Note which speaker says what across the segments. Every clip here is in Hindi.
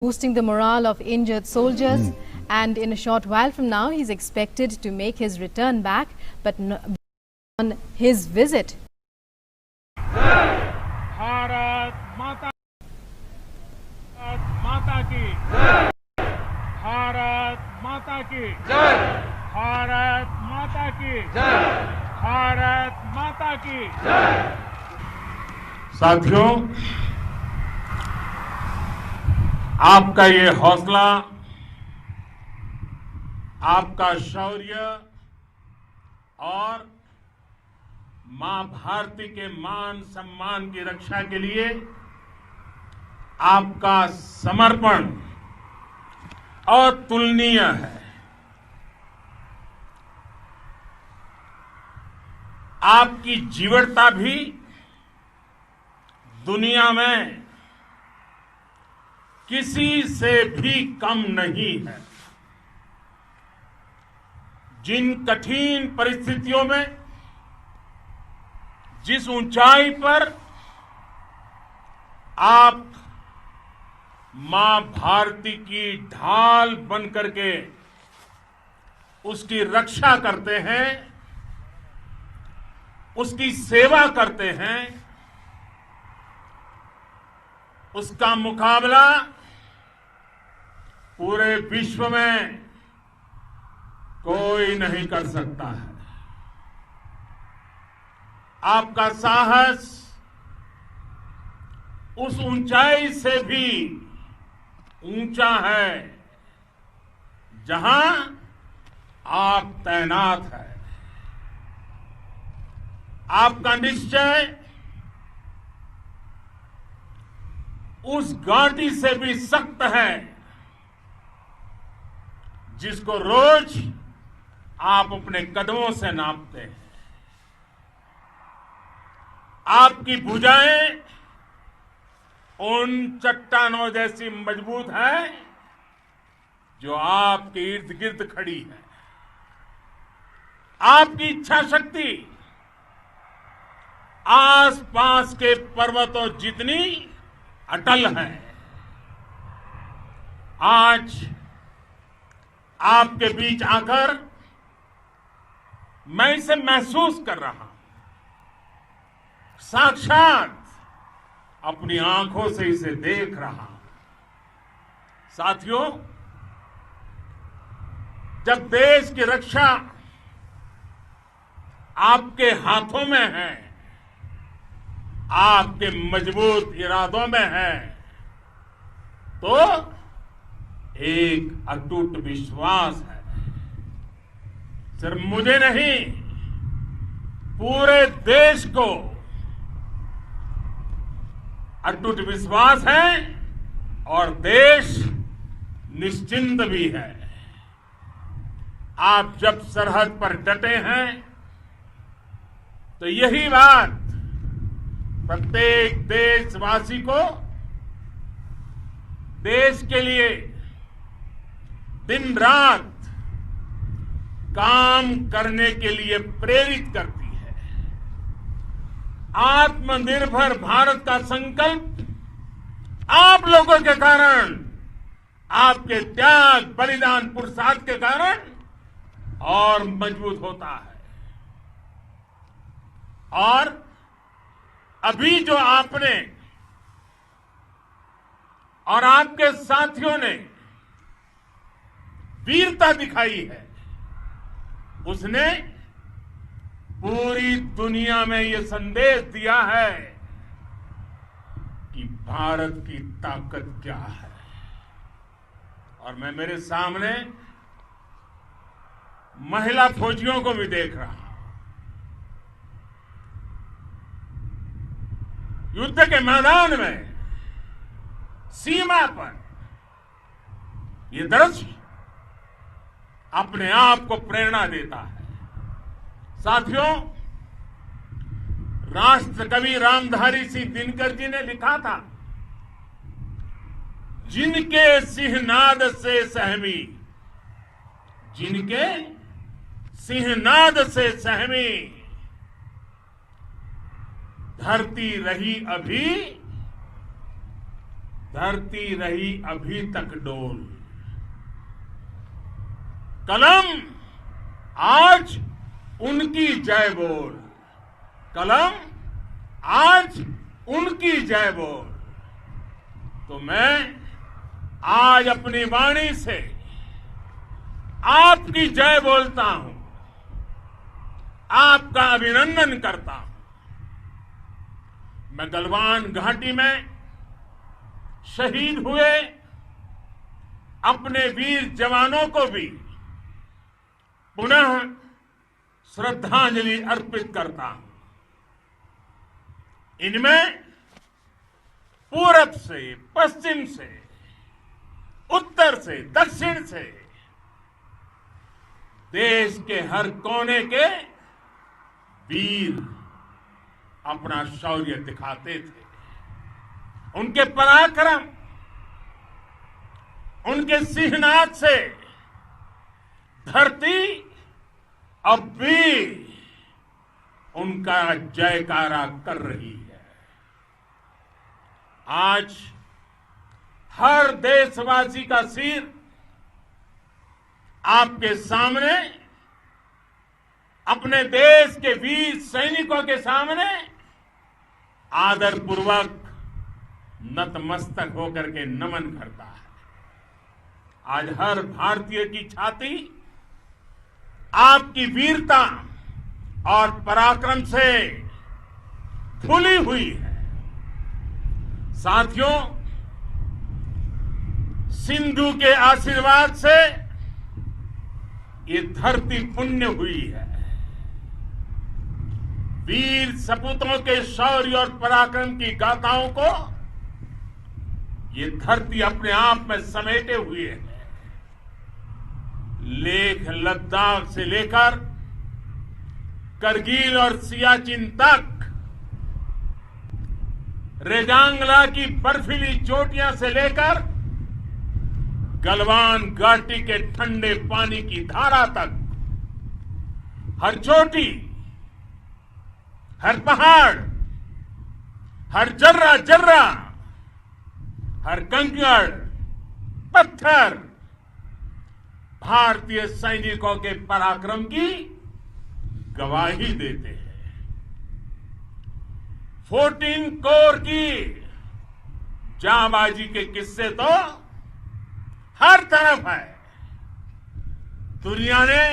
Speaker 1: boosting the morale of injured soldiers. And in a short while from now, he's expected to make his return back, but on his visit.
Speaker 2: Bharat माता की भारत माता की भारत माता की भारत माता की। साथियों, आपका ये हौसला, आपका शौर्य और मां भारती के मान सम्मान की रक्षा के लिए आपका समर्पण अतुलनीय है। आपकी जीवटता भी दुनिया में किसी से भी कम नहीं है। जिन कठिन परिस्थितियों में, जिस ऊंचाई पर आप मां भारती की ढाल बन करके उसकी रक्षा करते हैं, उसकी सेवा करते हैं, उसका मुकाबला पूरे विश्व में कोई नहीं कर सकता है। आपका साहस उस ऊंचाई से भी ऊंचा है जहां आप तैनात हैं। आपका निश्चय उस घाटी से भी सख्त है जिसको रोज आप अपने कदमों से नापते हैं। आपकी भुजाएं उन चट्टानों जैसी मजबूत है जो आपके इर्द गिर्द खड़ी है। आपकी इच्छा शक्ति आसपास के पर्वतों जितनी अटल है। आज आपके बीच आकर मैं इसे महसूस कर रहा हूं, साक्षात अपनी आंखों से इसे देख रहा हूं। साथियों, जब देश की रक्षा आपके हाथों में है, आपके मजबूत इरादों में है, तो एक अटूट विश्वास है। सिर्फ मुझे नहीं, पूरे देश को अटूट विश्वास है और देश निश्चिंत भी है। आप जब सरहद पर डटे हैं तो यही बात प्रत्येक देशवासी को देश के लिए दिन रात काम करने के लिए प्रेरित करती है। आत्मनिर्भर भारत का संकल्प आप लोगों के कारण, आपके त्याग, बलिदान, पुरुषार्थ के कारण और मजबूत होता है। और अभी जो आपने और आपके साथियों ने वीरता दिखाई है, उसने पूरी दुनिया में यह संदेश दिया है कि भारत की ताकत क्या है। और मैं मेरे सामने महिला फौजियों को भी देख रहा हूं। युद्ध के मैदान में, सीमा पर यह दृश्य अपने आप को प्रेरणा देता है। साथियों, राष्ट्रकवि रामधारी सिंह दिनकर जी ने लिखा था, जिनके सिंहनाद से सहमी, जिनके सिंहनाद से सहमी धरती रही अभी धरती रही अभी तक डोल। कलम आज उनकी जय बोल, कलम आज उनकी जय बोल। तो मैं आज अपनी वाणी से आपकी जय बोलता हूं, आपका अभिनंदन करता हूं। मैं गलवान घाटी में शहीद हुए अपने वीर जवानों को भी पुनः श्रद्धांजलि अर्पित करता हूं। इनमें पूरब से, पश्चिम से, उत्तर से, दक्षिण से देश के हर कोने के वीर अपना शौर्य दिखाते थे। उनके पराक्रम, उनके सिंहनाद से धरती अब भी उनका जयकारा कर रही है। आज हर देशवासी का सिर आपके सामने, अपने देश के वीर सैनिकों के सामने आदरपूर्वक नतमस्तक होकर के नमन करता है। आज हर भारतीय की छाती आपकी वीरता और पराक्रम से फूली हुई है। साथियों, सिंधु के आशीर्वाद से ये धरती पुण्य हुई है। वीर सपूतों के शौर्य और पराक्रम की गाथाओं को ये धरती अपने आप में समेटे हुए है। लेह लद्दाख से लेकर करगिल और सियाचिन तक, रेजांगला की बर्फीली चोटियां से लेकर गलवान घाटी के ठंडे पानी की धारा तक, हर चोटी, हर पहाड़, हर जर्रा जर्रा, हर कंकड़ पत्थर भारतीय सैनिकों के पराक्रम की गवाही देते हैं। 14 कोर की जांबाजी के किस्से तो हर तरफ है। दुनिया ने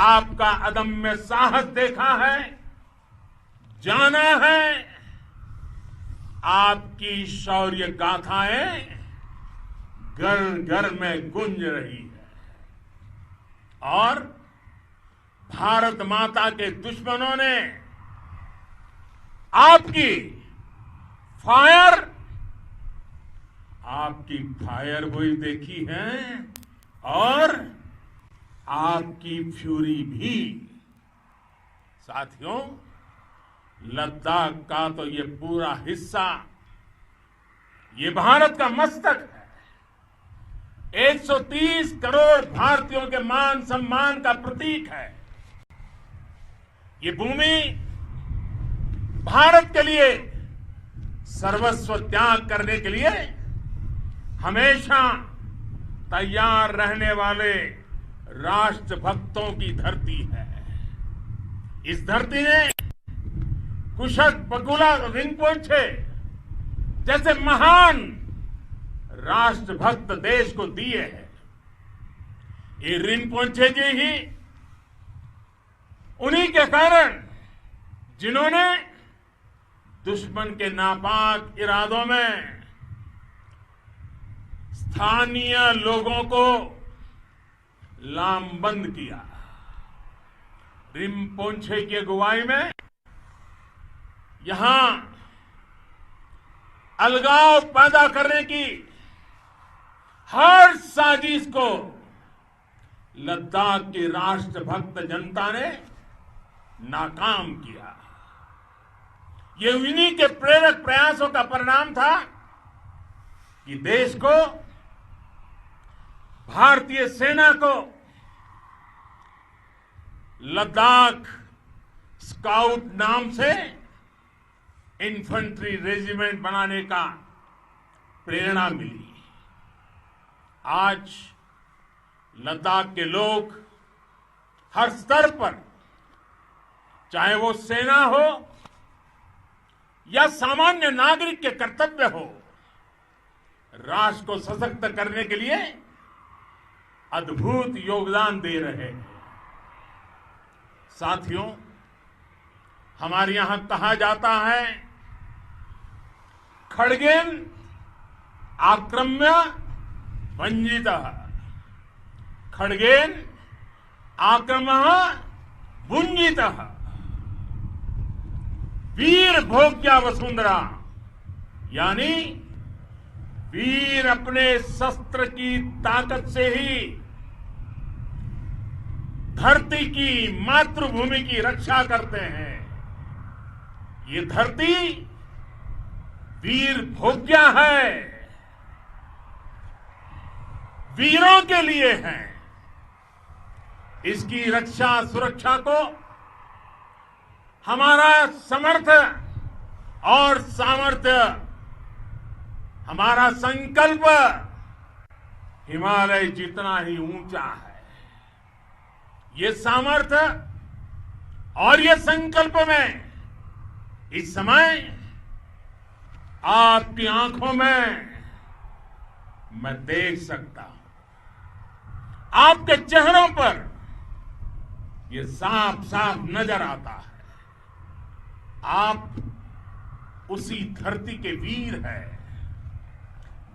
Speaker 2: आपका अदम्य साहस देखा है, जाना है। आपकी शौर्य गाथाएं घर घर में गूंज रही है और भारत माता के दुश्मनों ने आपकी फायर हुई देखी है और आपकी फ्यूरी भी। साथियों, लद्दाख का तो ये पूरा हिस्सा ये भारत का मस्तक है। 130 करोड़ भारतीयों के मान सम्मान का प्रतीक है। ये भूमि भारत के लिए सर्वस्व त्याग करने के लिए हमेशा तैयार रहने वाले राष्ट्रभक्तों की धरती है। इस धरती ने कुशक बकुला रिम्पोछे जैसे महान राष्ट्रभक्त देश को दिए हैं। ये रिम्पोछे जी ही उन्हीं के कारण जिन्होंने दुश्मन के नापाक इरादों में स्थानीय लोगों को लामबंद किया। रिम्पोछे की अगुवाई में यहां अलगाव पैदा करने की हर साजिश को लद्दाख की राष्ट्रभक्त जनता ने नाकाम किया। ये उन्हीं के प्रेरक प्रयासों का परिणाम था कि देश को, भारतीय सेना को लद्दाख स्काउट नाम से इन्फेंट्री रेजिमेंट बनाने का प्रेरणा मिली। आज लद्दाख के लोग हर स्तर पर, चाहे वो सेना हो या सामान्य नागरिक के कर्तव्य हो, राष्ट्र को सशक्त करने के लिए अद्भुत योगदान दे रहे हैं। साथियों, हमारे यहां कहा जाता है, खड्गेन आक्रम्य भंजितः, खड्गेन आक्रम्य भुंजितः, वीर भोग्या वसुंधरा, यानी वीर अपने शस्त्र की ताकत से ही धरती की, मातृभूमि की रक्षा करते हैं। ये धरती वीर भोग्या है, वीरों के लिए है। इसकी रक्षा सुरक्षा को हमारा समर्थ और सामर्थ्य, हमारा संकल्प हिमालय जितना ही ऊंचा है। ये सामर्थ्य और ये संकल्प में इस समय आपकी आंखों में मैं देख सकता हूं। आपके चेहरों पर ये साफ साफ नजर आता है। आप उसी धरती के वीर हैं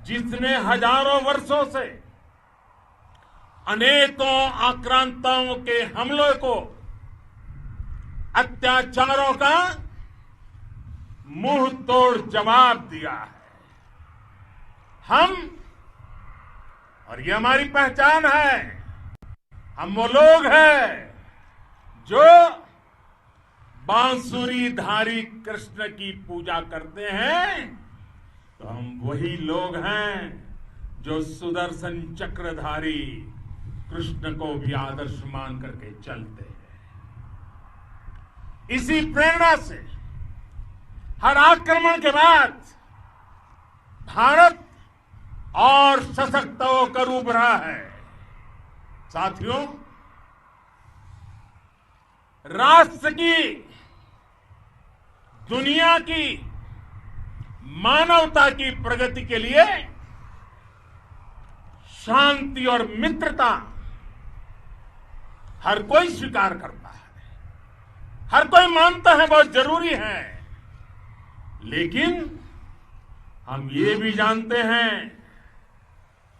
Speaker 2: जिसने हजारों वर्षों से अनेकों आक्रांताओं के हमलों को, अत्याचारों का मुंह तोड़ जवाब दिया है। हम, और ये हमारी पहचान है, हम वो लोग हैं जो बांसुरीधारी कृष्ण की पूजा करते हैं, तो हम वही लोग हैं जो सुदर्शन चक्रधारी कृष्ण को भी आदर्श मान करके चलते हैं। इसी प्रेरणा से हर आक्रमण के बाद भारत और सशक्त होकर उभरा है। साथियों, राष्ट्र की, दुनिया की, मानवता की प्रगति के लिए शांति और मित्रता हर कोई स्वीकार करता है, हर कोई मानता है बहुत जरूरी है। लेकिन हम ये भी जानते हैं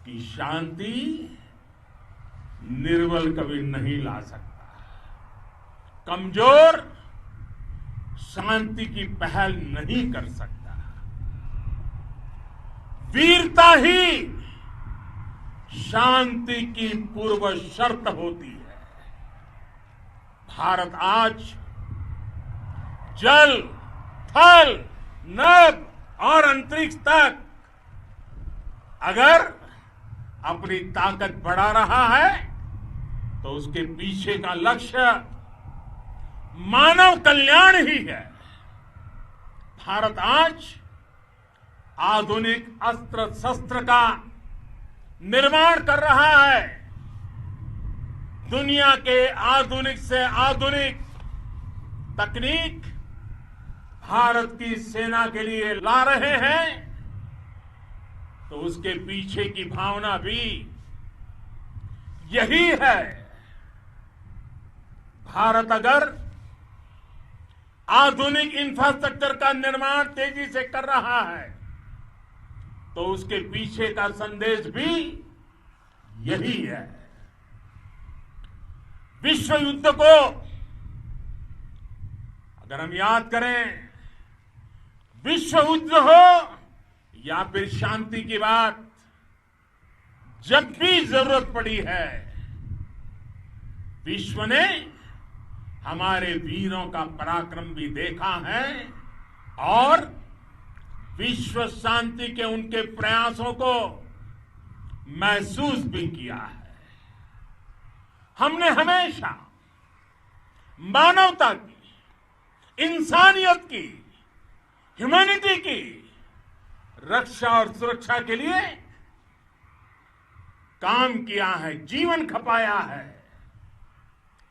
Speaker 2: कि शांति निर्बल कभी नहीं ला सकता। कमजोर शांति की पहल नहीं कर सकता। वीरता ही शांति की पूर्व शर्त होती है। भारत आज जल, थल, नभ और अंतरिक्ष तक अगर अपनी ताकत बढ़ा रहा है तो उसके पीछे का लक्ष्य मानव कल्याण ही है। भारत आज आधुनिक अस्त्र शस्त्र का निर्माण कर रहा है। दुनिया के आधुनिक से आधुनिक तकनीक भारत की सेना के लिए ला रहे हैं, तो उसके पीछे की भावना भी यही है। भारत अगर आधुनिक इंफ्रास्ट्रक्चर का निर्माण तेजी से कर रहा है तो उसके पीछे का संदेश भी यही है। विश्व युद्ध को अगर हम याद करें, विश्व युद्ध हो या फिर शांति की बात, जब भी जरूरत पड़ी है, विश्व ने हमारे वीरों का पराक्रम भी देखा है और विश्व शांति के उनके प्रयासों को महसूस भी किया है। हमने हमेशा मानवता की, इंसानियत की, ह्यूमैनिटी की रक्षा और सुरक्षा के लिए काम किया है, जीवन खपाया है।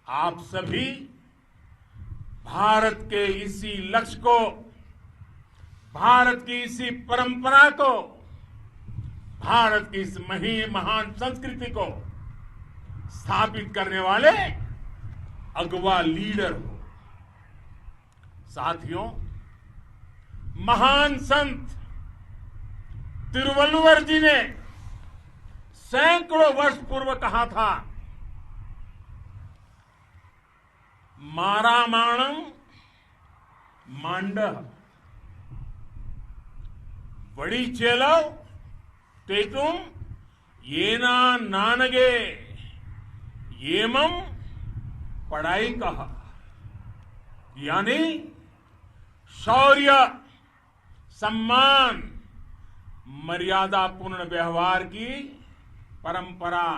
Speaker 2: आप सभी भारत के इसी लक्ष्य को, भारत की इसी परंपरा को, भारत की इस महान संस्कृति को स्थापित करने वाले अगवा लीडर हो। साथियों, महान संत तिरुवल्लुवर जी ने सैकड़ों वर्ष पूर्व कहा था, मारामाणम मांडह वड़ी चेलव तेतुम येना नानगे येमम पढ़ाई कहा। यानी शौर्य, सम्मान, मर्यादापूर्ण व्यवहार की परंपरा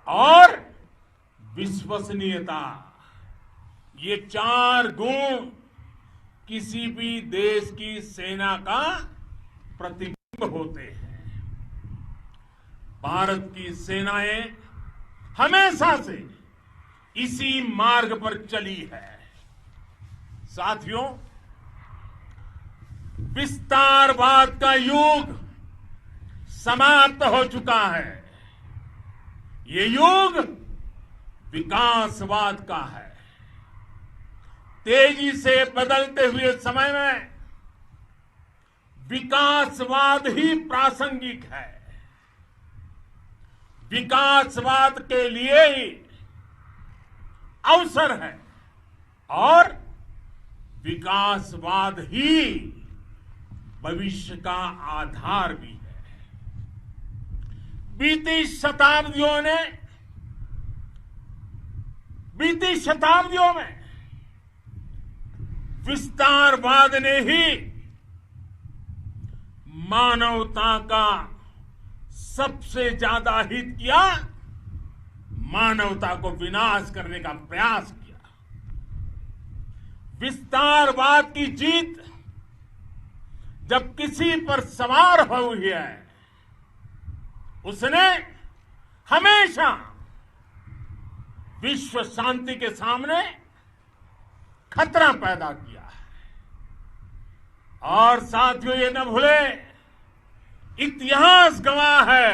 Speaker 2: और विश्वसनीयता, ये 4 गुण किसी भी देश की सेना का प्रतिबिंब होते हैं। भारत की सेनाएं हमेशा से इसी मार्ग पर चली है। साथियों, विस्तारवाद का युग समाप्त हो चुका है। ये युग विकासवाद का है। तेजी से बदलते हुए समय में विकासवाद ही प्रासंगिक है। विकासवाद के लिए ही अवसर है और विकासवाद ही भविष्य का आधार भी है। बीती शताब्दियों में विस्तारवाद ने ही मानवता का सबसे ज्यादा हित किया, मानवता को विनाश करने का प्रयास किया। विस्तारवाद की जीत जब किसी पर सवार हुई है, उसने हमेशा विश्व शांति के सामने खतरा पैदा किया है। और साथियों, ये न भूले, इतिहास गवाह है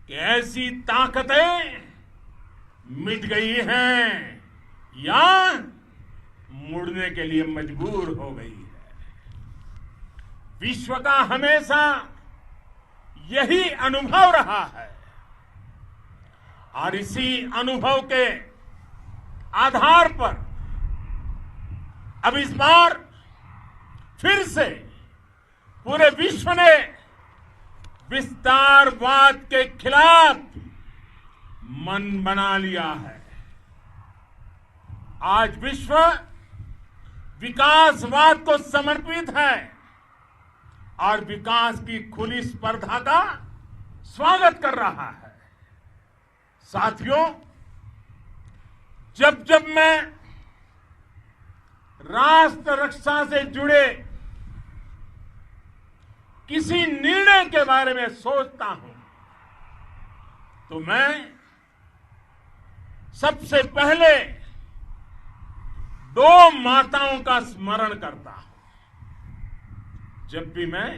Speaker 2: कि ऐसी ताकतें मिट गई हैं या मुड़ने के लिए मजबूर हो गई है। विश्व का हमेशा यही अनुभव रहा है और इसी अनुभव के आधार पर अब इस बार फिर से पूरे विश्व ने विस्तारवाद के खिलाफ मन बना लिया है। आज विश्व विकासवाद को समर्पित है और विकास की खुली स्पर्धा का स्वागत कर रहा है। साथियों, जब जब मैं राष्ट्र रक्षा से जुड़े किसी निर्णय के बारे में सोचता हूं तो मैं सबसे पहले 2 माताओं का स्मरण करता हूं। जब भी मैं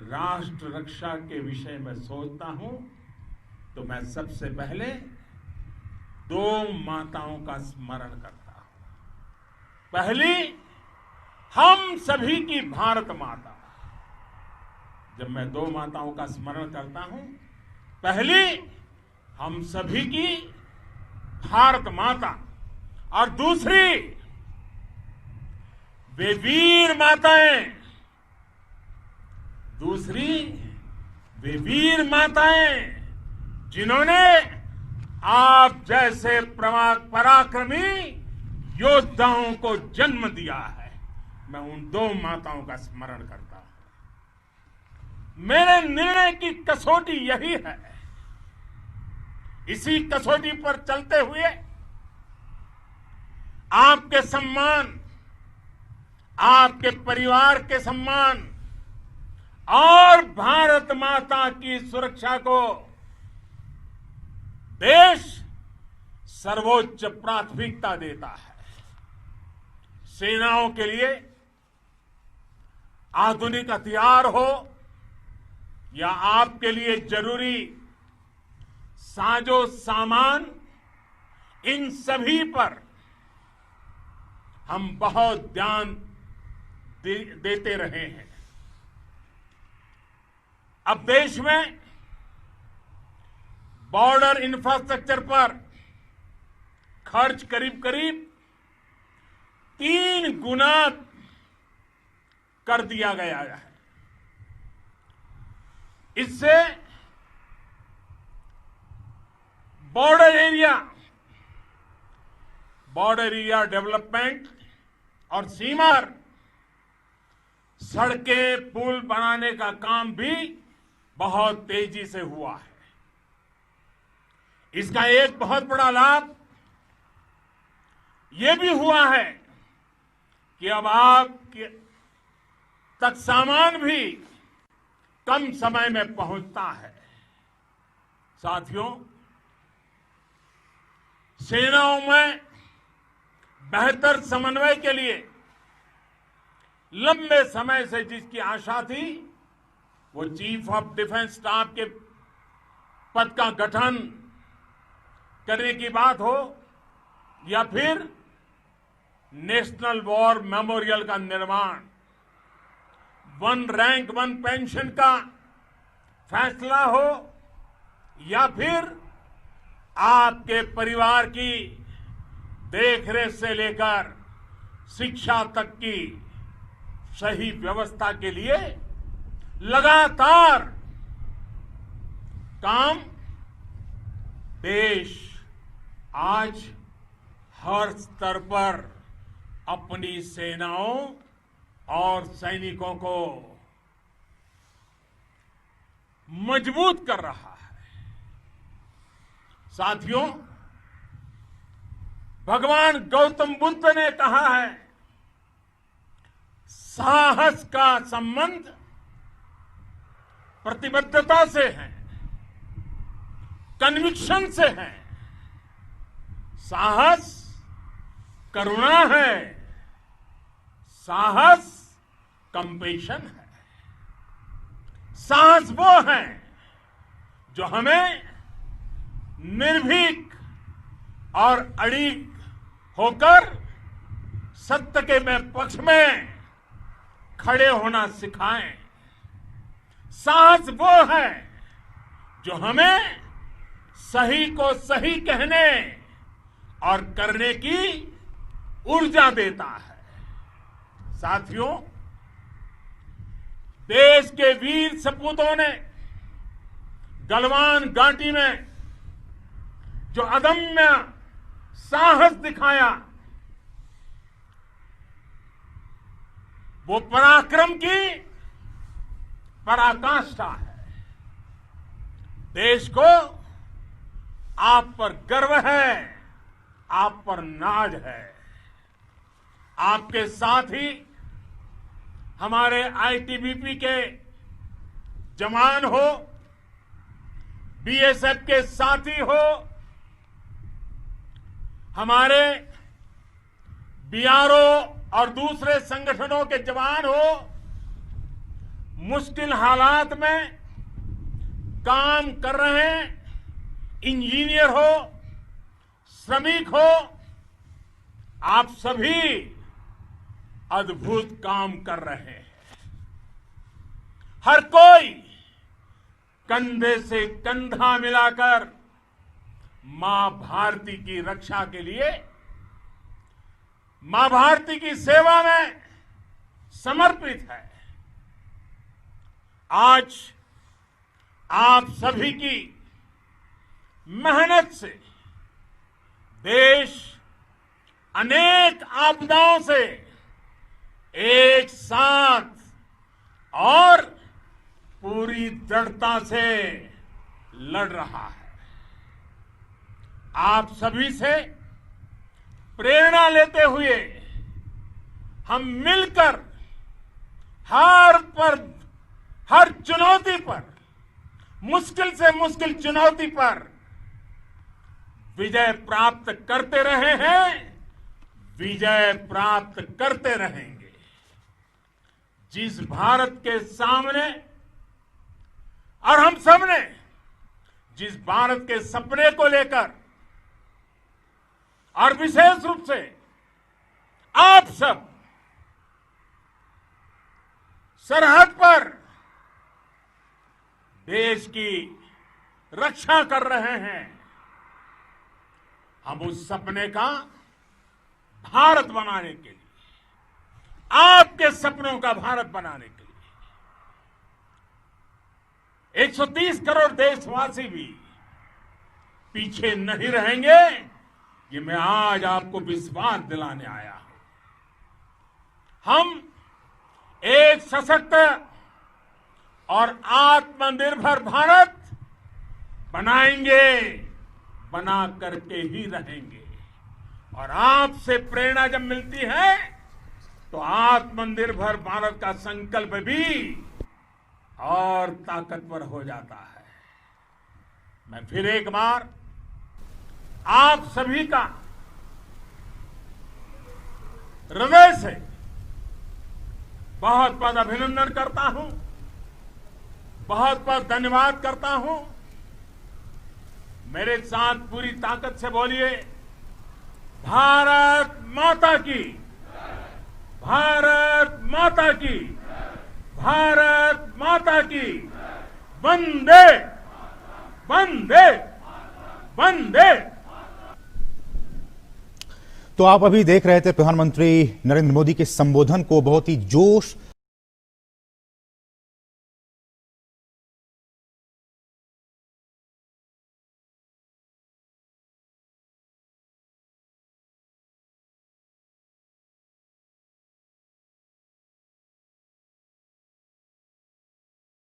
Speaker 2: राष्ट्र रक्षा के विषय में सोचता हूं तो मैं सबसे पहले 2 माताओं का स्मरण करता हूं। पहली, हम सभी की भारत माता। जब मैं 2 माताओं का स्मरण करता हूं, पहली हम सभी की भारत माता और दूसरी वे वीर माताएं, जिन्होंने आप जैसे पराक्रमी योद्धाओं को जन्म दिया है। मैं उन 2 माताओं का स्मरण करता हूं। मेरे निर्णय की कसौटी यही है। इसी कसौटी पर चलते हुए आपके सम्मान, आपके परिवार के सम्मान और भारत माता की सुरक्षा को देश सर्वोच्च प्राथमिकता देता है। सेनाओं के लिए आधुनिक हथियार हो या आपके लिए जरूरी साजो सामान, इन सभी पर हम बहुत ध्यान देते रहे हैं। अब देश में बॉर्डर इंफ्रास्ट्रक्चर पर खर्च करीब करीब 3 गुना कर दिया गया है। इससे बॉर्डर एरिया डेवलपमेंट और सीमा पर सड़कें पुल बनाने का काम भी बहुत तेजी से हुआ है। इसका एक बहुत बड़ा लाभ यह भी हुआ है कि अब आप तक सामान भी कम समय में पहुंचता है। साथियों, सेनाओं में बेहतर समन्वय के लिए लंबे समय से जिसकी आशा थी, वो चीफ ऑफ डिफेंस स्टाफ के पद का गठन करने की बात हो या फिर नेशनल वॉर मेमोरियल का निर्माण, 1 रैंक 1 पेंशन का फैसला हो या फिर आपके परिवार की देखरेख से लेकर शिक्षा तक की सही व्यवस्था के लिए लगातार काम देश आज हर स्तर पर अपनी सेनाओं और सैनिकों को मजबूत कर रहा है। साथियों, भगवान गौतम बुद्ध ने कहा है, साहस का संबंध प्रतिबद्धता से है, कन्विक्शन से है। साहस करुणा है, साहस कंपेशन है। साहस वो है जो हमें निर्भीक और अड़िग होकर सत्य के पक्ष में खड़े होना सिखाएं। साहस वो है जो हमें सही को सही कहने और करने की ऊर्जा देता है। साथियों, देश के वीर सपूतों ने गलवान घाटी में जो अदम्य साहस दिखाया, वो पराक्रम की पराकाष्ठा है। देश को आप पर गर्व है, आप पर नाज है। आपके साथ ही हमारे आईटीबीपी के जवान हो, बीएसएफ के साथी हो, हमारे बीआरओ और दूसरे संगठनों के जवान हो, मुश्किल हालात में काम कर रहे हैं, इंजीनियर हो, श्रमिक हो, आप सभी अद्भुत काम कर रहे हैं। हर कोई कंधे से कंधा मिलाकर मां भारती की रक्षा के लिए, मां भारती की सेवा में समर्पित है। आज आप सभी की मेहनत से देश अनेक आपदाओं से एक साथ और पूरी दृढ़ता से लड़ रहा है। आप सभी से प्रेरणा लेते हुए हम मिलकर हर चुनौती पर, मुश्किल से मुश्किल चुनौती पर विजय प्राप्त करते रहे हैं, विजय प्राप्त करते रहेंगे। जिस भारत के सामने और हम सबने जिस भारत के सपने को लेकर और विशेष रूप से आप सब सरहद पर देश की रक्षा कर रहे हैं, हम उस सपने का भारत बनाने के लिए, आपके सपनों का भारत बनाने के लिए 130 करोड़ देशवासी भी पीछे नहीं रहेंगे, ये मैं आज आपको विश्वास दिलाने आया हूं। हम एक सशक्त और आत्मनिर्भर भारत बनाएंगे, बना करके ही रहेंगे। और आपसे प्रेरणा जब मिलती है तो आत्मनिर्भर भारत का संकल्प भी और ताकतवर हो जाता है। मैं फिर एक बार आप सभी का हृदय से बहुत बहुत अभिनंदन करता हूं, बहुत बहुत धन्यवाद करता हूं। मेरे साथ पूरी ताकत से बोलिए, भारत माता की, भारत माता की, भारत माता की, वंदे वंदे वंदे।
Speaker 3: तो आप अभी देख रहे थे प्रधानमंत्री नरेंद्र मोदी के संबोधन को, बहुत ही जोश